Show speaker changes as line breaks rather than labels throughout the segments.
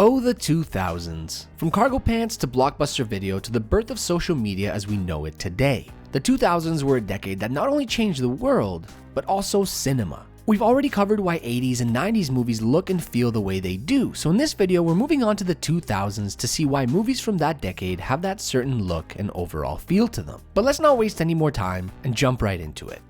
Oh, the 2000s. From cargo pants to blockbuster video to the birth of social media as we know it today. The 2000s were a decade that not only changed the world, but also cinema. We've already covered why 80s and 90s movies look and feel the way they do, so in this video we're moving on to the 2000s to see why movies from that decade have that certain look and overall feel to them. But let's not waste any more time and jump right into it.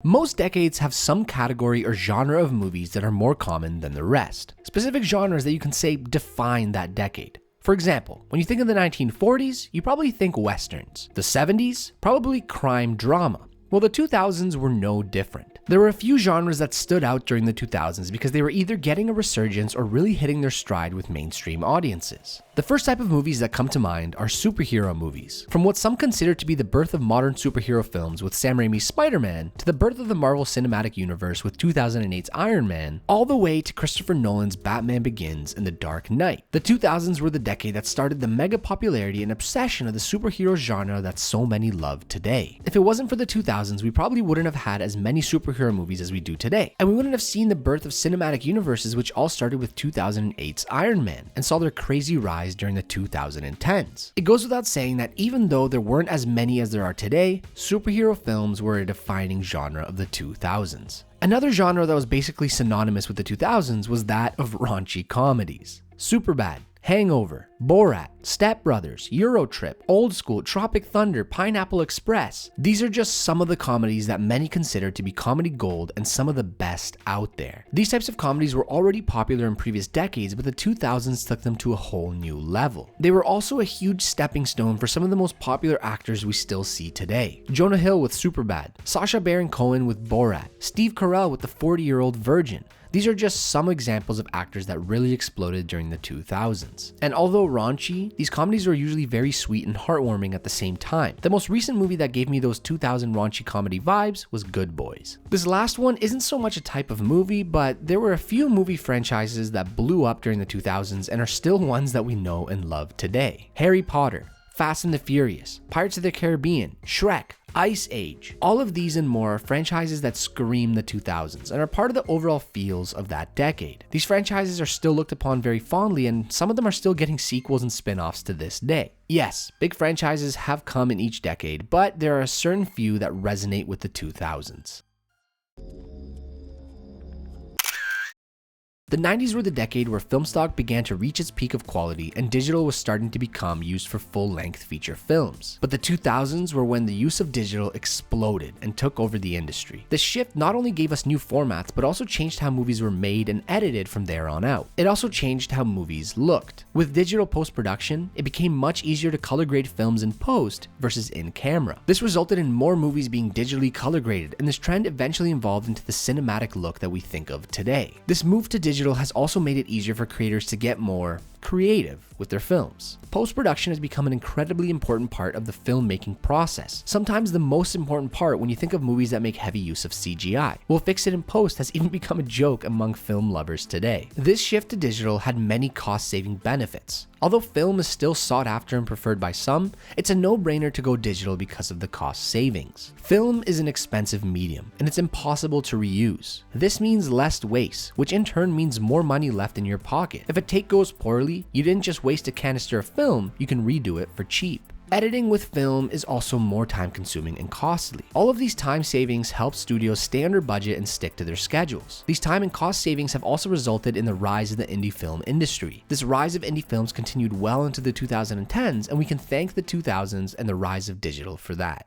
Most decades have some category or genre of movies that are more common than the rest. Specific genres that you can say define that decade. For example, when you think of the 1940s, you probably think westerns. The 70s, probably crime drama. Well, the 2000s were no different. There were a few genres that stood out during the 2000s because they were either getting a resurgence or really hitting their stride with mainstream audiences. The first type of movies that come to mind are superhero movies. From what some consider to be the birth of modern superhero films with Sam Raimi's Spider-Man, to the birth of the Marvel Cinematic Universe with 2008's Iron Man, all the way to Christopher Nolan's Batman Begins and The Dark Knight. The 2000s were the decade that started the mega popularity and obsession of the superhero genre that so many love today. If it wasn't for the 2000s, we probably wouldn't have had as many superhero movies as we do today, and we wouldn't have seen the birth of cinematic universes, which all started with 2008's Iron Man and saw their crazy rise during the 2010s. It goes without saying that even though there weren't as many as there are today, superhero films were a defining genre of the 2000s. Another genre that was basically synonymous with the 2000s was that of raunchy comedies. Superbad, Hangover, Borat, Step Brothers, Eurotrip, Old School, Tropic Thunder, Pineapple Express. These are just some of the comedies that many consider to be comedy gold and some of the best out there. These types of comedies were already popular in previous decades, but the 2000s took them to a whole new level. They were also a huge stepping stone for some of the most popular actors we still see today. Jonah Hill with Superbad, Sacha Baron Cohen with Borat, Steve Carrel with The 40-Year-Old Virgin. These are just some examples of actors that really exploded during the 2000s. And although raunchy, these comedies are usually very sweet and heartwarming at the same time. The most recent movie that gave me those 2000 raunchy comedy vibes was Good Boys. This last one isn't so much a type of movie, but there were a few movie franchises that blew up during the 2000s and are still ones that we know and love today. Harry Potter, Fast and the Furious, Pirates of the Caribbean, Shrek, Ice Age. All of these and more are franchises that scream the 2000s and are part of the overall feels of that decade. These franchises are still looked upon very fondly, and some of them are still getting sequels and spin-offs to this day. Yes, big franchises have come in each decade, but there are a certain few that resonate with the 2000s. The 90s were the decade where film stock began to reach its peak of quality and digital was starting to become used for full-length feature films. But the 2000s were when the use of digital exploded and took over the industry. This shift not only gave us new formats, but also changed how movies were made and edited from there on out. It also changed how movies looked. With digital post-production, it became much easier to color grade films in post versus in camera. This resulted in more movies being digitally color graded, and this trend eventually evolved into the cinematic look that we think of today. This move to digital has also made it easier for creators to get more creative with their films. Post-production has become an incredibly important part of the filmmaking process. Sometimes the most important part when you think of movies that make heavy use of CGI. We'll fix it in post has even become a joke among film lovers today. This shift to digital had many cost-saving benefits. Although film is still sought after and preferred by some, it's a no-brainer to go digital because of the cost savings. Film is an expensive medium, and it's impossible to reuse. This means less waste, which in turn means more money left in your pocket. If a take goes poorly, you didn't just waste a canister of film, you can redo it for cheap. Editing with film is also more time consuming and costly. All of these time savings help studios stay under budget and stick to their schedules. These time and cost savings have also resulted in the rise of the indie film industry. This rise of indie films continued well into the 2010s, and we can thank the 2000s and the rise of digital for that.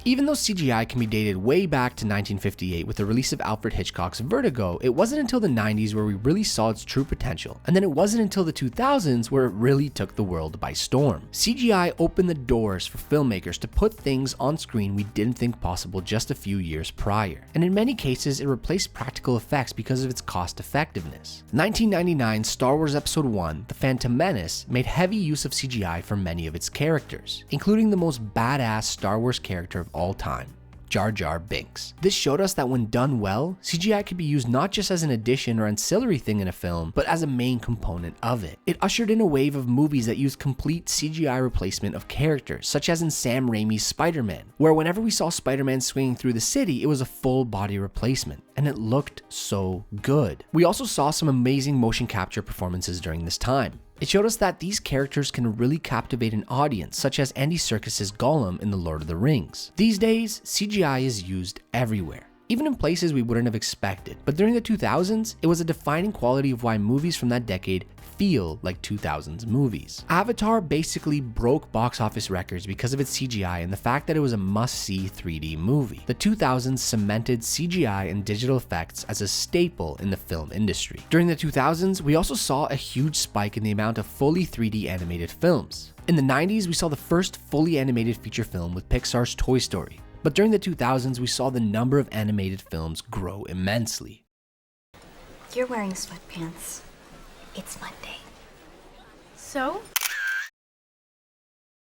Even though CGI can be dated way back to 1958 with the release of Alfred Hitchcock's Vertigo, it wasn't until the 90s where we really saw its true potential, and then it wasn't until the 2000s where it really took the world by storm. CGI opened the doors for filmmakers to put things on screen we didn't think possible just a few years prior, and in many cases it replaced practical effects because of its cost effectiveness. 1999's Star Wars Episode 1, The Phantom Menace, made heavy use of CGI for many of its characters, including the most badass Star Wars character of all time, Jar Jar Binks. This showed us that when done well, CGI could be used not just as an addition or ancillary thing in a film, but as a main component of it. It ushered in a wave of movies that used complete CGI replacement of characters, such as in Sam Raimi's Spider-Man, where whenever we saw Spider-Man swinging through the city, it was a full body replacement, and it looked so good. We also saw some amazing motion capture performances during this time. It showed us that these characters can really captivate an audience, such as Andy Serkis's Gollum in The Lord of the Rings. These days, CGI is used everywhere, even in places we wouldn't have expected. But during the 2000s, it was a defining quality of why movies from that decade feel like 2000s movies. Avatar basically broke box office records because of its CGI and the fact that it was a must-see 3D movie. The 2000s cemented CGI and digital effects as a staple in the film industry. During the 2000s, we also saw a huge spike in the amount of fully 3D animated films. In the 90s, we saw the first fully animated feature film with Pixar's Toy Story. But during the 2000s, we saw the number of animated films grow immensely.
You're wearing sweatpants. It's Monday. So?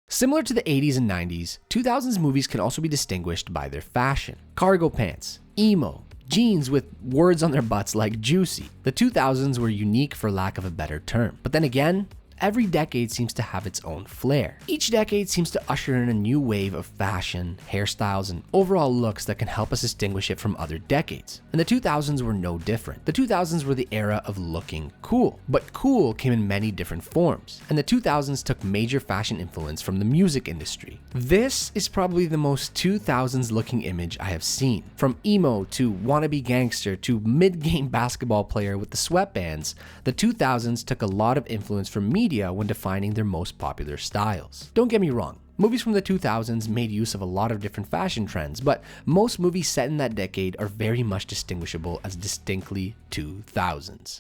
Similar to the 80s and 90s, 2000s movies can also be distinguished by their fashion. Cargo pants, emo, jeans with words on their butts like juicy. The 2000s were unique for lack of a better term. But then again, every decade seems to have its own flair. Each decade seems to usher in a new wave of fashion, hairstyles, and overall looks that can help us distinguish it from other decades. And the 2000s were no different. The 2000s were the era of looking cool, but cool came in many different forms. And the 2000s took major fashion influence from the music industry. This is probably the most 2000s looking image I have seen. From emo to wannabe gangster to mid-game basketball player with the sweatbands, the 2000s took a lot of influence from media when defining their most popular styles. Don't get me wrong, movies from the 2000s made use of a lot of different fashion trends, but most movies set in that decade are very much distinguishable as distinctly 2000s.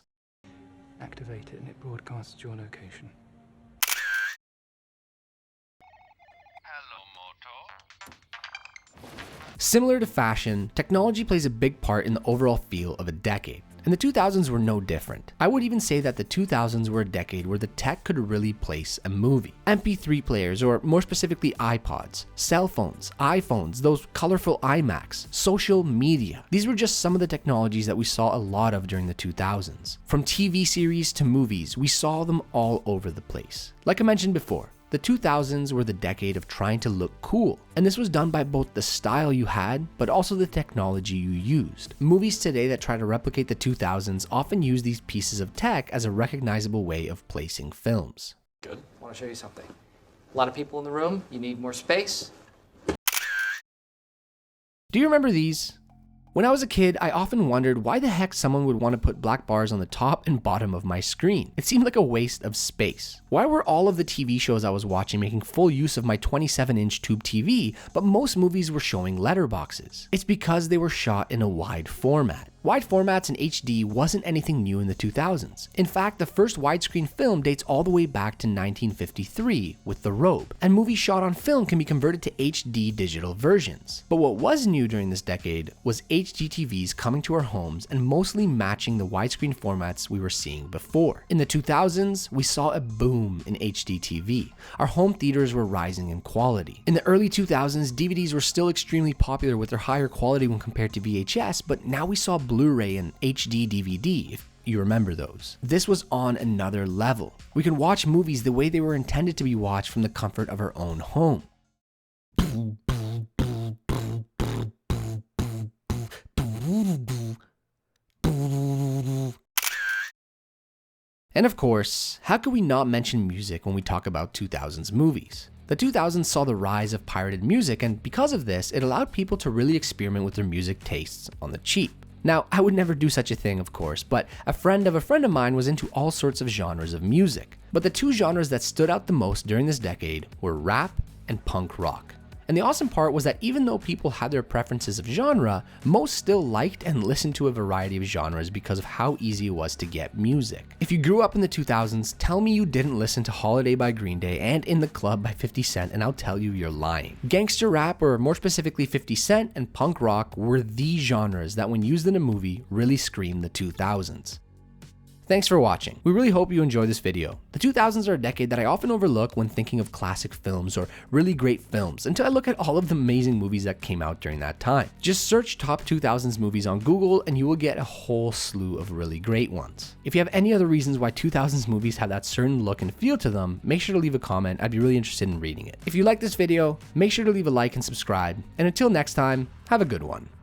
Activate it and it broadcasts your location.
Similar to fashion, technology plays a big part in the overall feel of a decade. And the 2000s were no different. I would even say that the 2000s were a decade where the tech could really place a movie. MP3 players, or more specifically iPods, cell phones, iPhones, those colorful iMacs, social media. These were just some of the technologies that we saw a lot of during the 2000s. From TV series to movies, we saw them all over the place. Like I mentioned before, the 2000s were the decade of trying to look cool, and this was done by both the style you had, but also the technology you used. Movies today that try to replicate the 2000s often use these pieces of tech as a recognizable way of placing films.
Good. I want to show you something. A lot of people in the room, you need more space.
Do you remember these? When I was a kid, I often wondered why the heck someone would want to put black bars on the top and bottom of my screen. It seemed like a waste of space. Why were all of the TV shows I was watching making full use of my 27-inch tube TV, but most movies were showing letterboxes? It's because they were shot in a wide format. Wide formats and HD wasn't anything new in the 2000s. In fact, the first widescreen film dates all the way back to 1953 with The Robe, and movies shot on film can be converted to HD digital versions. But what was new during this decade was HDTVs coming to our homes and mostly matching the widescreen formats we were seeing before. In the 2000s, we saw a boom in HDTV. Our home theaters were rising in quality. In the early 2000s, DVDs were still extremely popular with their higher quality when compared to VHS, but now we saw Blu-ray and HD DVD, if you remember those. This was on another level. We could watch movies the way they were intended to be watched from the comfort of our own home. And of course, how could we not mention music when we talk about 2000s movies? The 2000s saw the rise of pirated music, and because of this, it allowed people to really experiment with their music tastes on the cheap. Now, I would never do such a thing, of course, but a friend of mine was into all sorts of genres of music. But the two genres that stood out the most during this decade were rap and punk rock. And the awesome part was that even though people had their preferences of genre, most still liked and listened to a variety of genres because of how easy it was to get music. If you grew up in the 2000s, tell me you didn't listen to Holiday by Green Day and In the Club by 50 Cent, and I'll tell you you're lying. Gangster rap, or more specifically 50 Cent, and punk rock were the genres that when used in a movie really screamed the 2000s. Thanks for watching. We really hope you enjoyed this video. The 2000s are a decade that I often overlook when thinking of classic films or really great films until I look at all of the amazing movies that came out during that time. Just search top 2000s movies on Google and you will get a whole slew of really great ones. If you have any other reasons why 2000s movies have that certain look and feel to them, make sure to leave a comment. I'd be really interested in reading it. If you like this video, make sure to leave a like and subscribe. And until next time, have a good one.